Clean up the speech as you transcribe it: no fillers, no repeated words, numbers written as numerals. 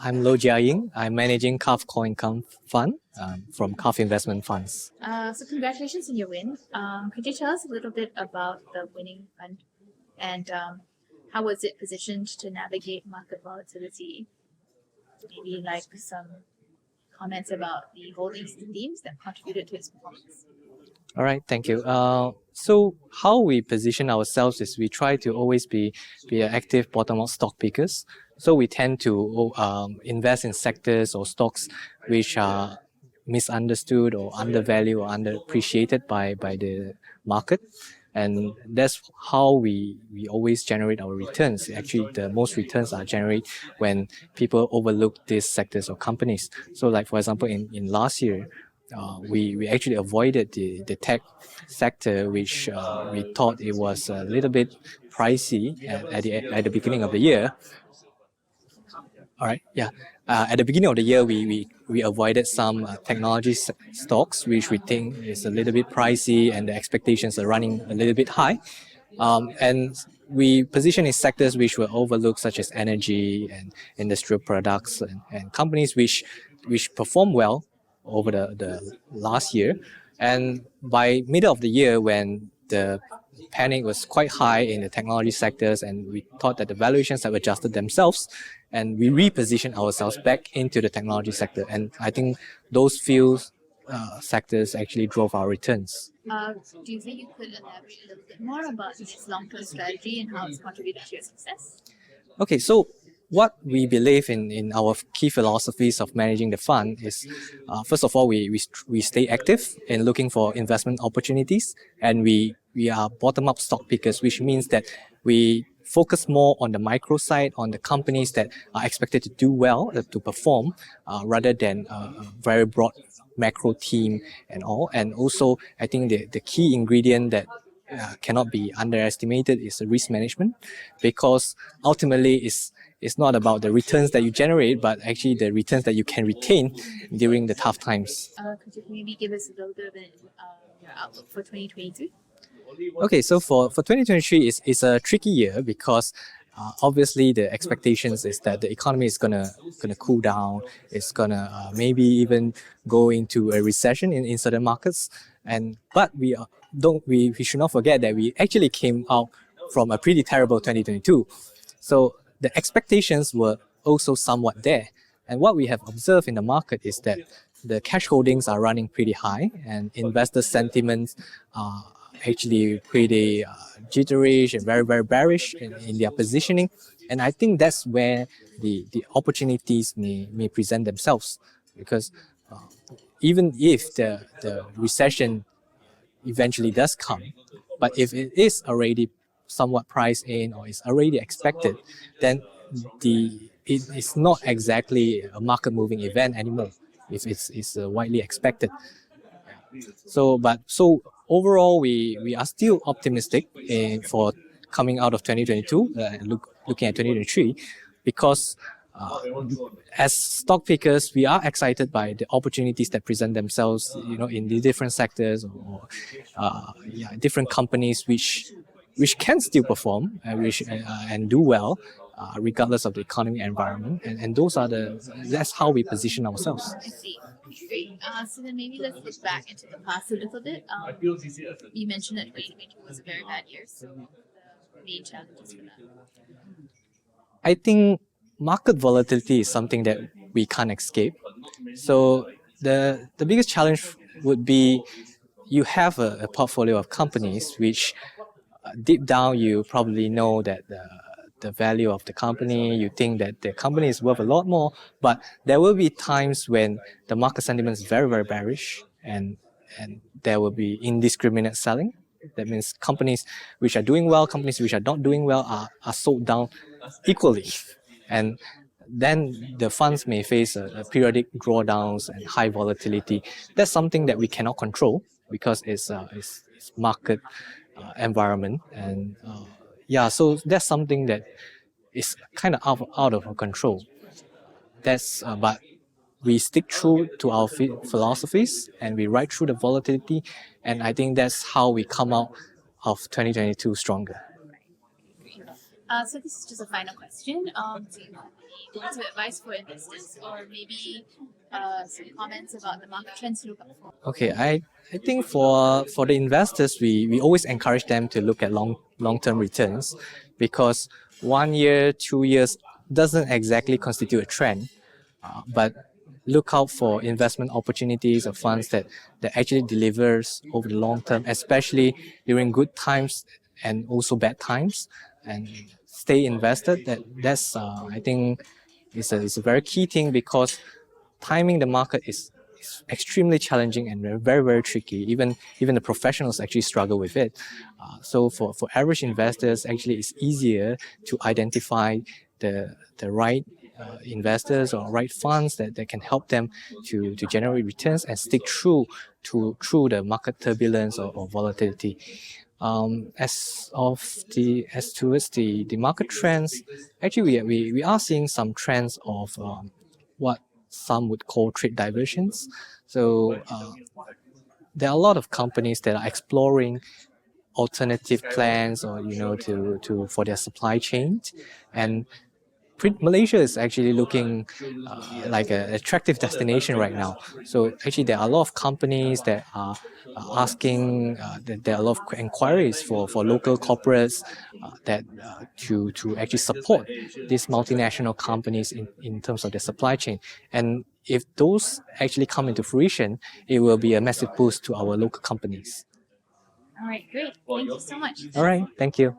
I'm Loh Jia Ying. I'm managing KAF Core Income Fund from KAF Investment Funds. So congratulations on your win. Could you tell us a little bit about the winning fund and how was it positioned to navigate market volatility? Maybe like some comments about the holdings and themes that contributed to its performance. All right, thank you. So how we position ourselves is we try to always be active bottom-up stock pickers. So we tend to invest in sectors or stocks which are misunderstood or undervalued or underappreciated by the market. And that's how we always generate our returns. Actually, the most returns are generated when people overlook these sectors or companies. So like, for example, in last year, we actually avoided the tech sector, which we thought it was a little bit pricey at the beginning of the year. All right, yeah. At the beginning of the year, we avoided some technology stocks, which we think is a little bit pricey and the expectations are running a little bit high. And we position in sectors which were overlooked, such as energy and industrial products and companies which perform well over the last year. And by middle of the year, when the panic was quite high in the technology sectors and we thought that the valuations have adjusted themselves, and we repositioned ourselves back into the technology sector. And I think those few sectors actually drove our returns. Do you think you could elaborate a little bit more about this long-term strategy and how it's contributed to your success? Okay, so what we believe in our key philosophies of managing the fund is, first of all, we stay active in looking for investment opportunities, and we are bottom-up stock pickers, which means that we focus more on the micro side, on the companies that are expected to do well, to perform, rather than a very broad macro theme and all. And also, I think the key ingredient that cannot be underestimated is the risk management, because ultimately it's not about the returns that you generate, but actually the returns that you can retain during the tough times. Could you maybe give us a little bit of your outlook for 2022? Okay, so for 2023, it's a tricky year because obviously the expectations is that the economy is gonna cool down. It's gonna maybe even go into a recession in certain markets. But we should not forget that we actually came out from a pretty terrible 2022. So the expectations were also somewhat there. And what we have observed in the market is that the cash holdings are running pretty high, and investor sentiments are actually pretty jittery and very, very bearish in their positioning. And I think that's where the opportunities may present themselves, because even if the recession eventually does come, but if it is already somewhat priced in or is already expected, then it is not exactly a market moving event anymore if it's widely expected. So overall, we are still optimistic for coming out of 2022, looking at 2023, because as stock pickers, we are excited by the opportunities that present themselves, in the different sectors or different companies which can still perform and do well, regardless of the economic environment. And that's how we position ourselves. I see. Great. So then maybe let's look back into the past a little bit. You mentioned that 2022 was a very bad year. So the main challenges for that? I think market volatility is something that we can't escape. So the biggest challenge would be you have a portfolio of companies which deep down you probably know that the value of the company, you think that the company is worth a lot more, but there will be times when the market sentiment is very, very bearish, and there will be indiscriminate selling. That means companies which are doing well, companies which are not doing well are sold down equally. And then the funds may face a periodic drawdowns and high volatility. That's something that we cannot control because it's market environment. And so that's something that is kind of out of our control. But we stick true to our philosophies and we ride through the volatility. And I think that's how we come out of 2022 stronger. So this is just a final question. Do you have any words of advice for investors, or maybe some comments about the market trends to look out for? Okay, I think for the investors, we always encourage them to look at long-term returns, because 1 year, 2 years doesn't exactly constitute a trend, but look out for investment opportunities or funds that actually delivers over the long term, especially during good times and also bad times, and stay invested. That's I think is a very key thing, because timing the market is extremely challenging and very tricky. Even the professionals actually struggle with it. So for average investors, actually it's easier to identify the right investors or right funds that can help them to generate returns and stick through the market turbulence or volatility. As towards the market trends, actually we are seeing some trends of what some would call trade diversions. So there are a lot of companies that are exploring alternative plans, or to for their supply chain, and Malaysia is actually looking like an attractive destination right now. So actually, there are a lot of companies that are asking. There are a lot of inquiries for local corporates to actually support these multinational companies in terms of their supply chain. And if those actually come into fruition, it will be a massive boost to our local companies. All right, great. Thank you so much. All right, thank you.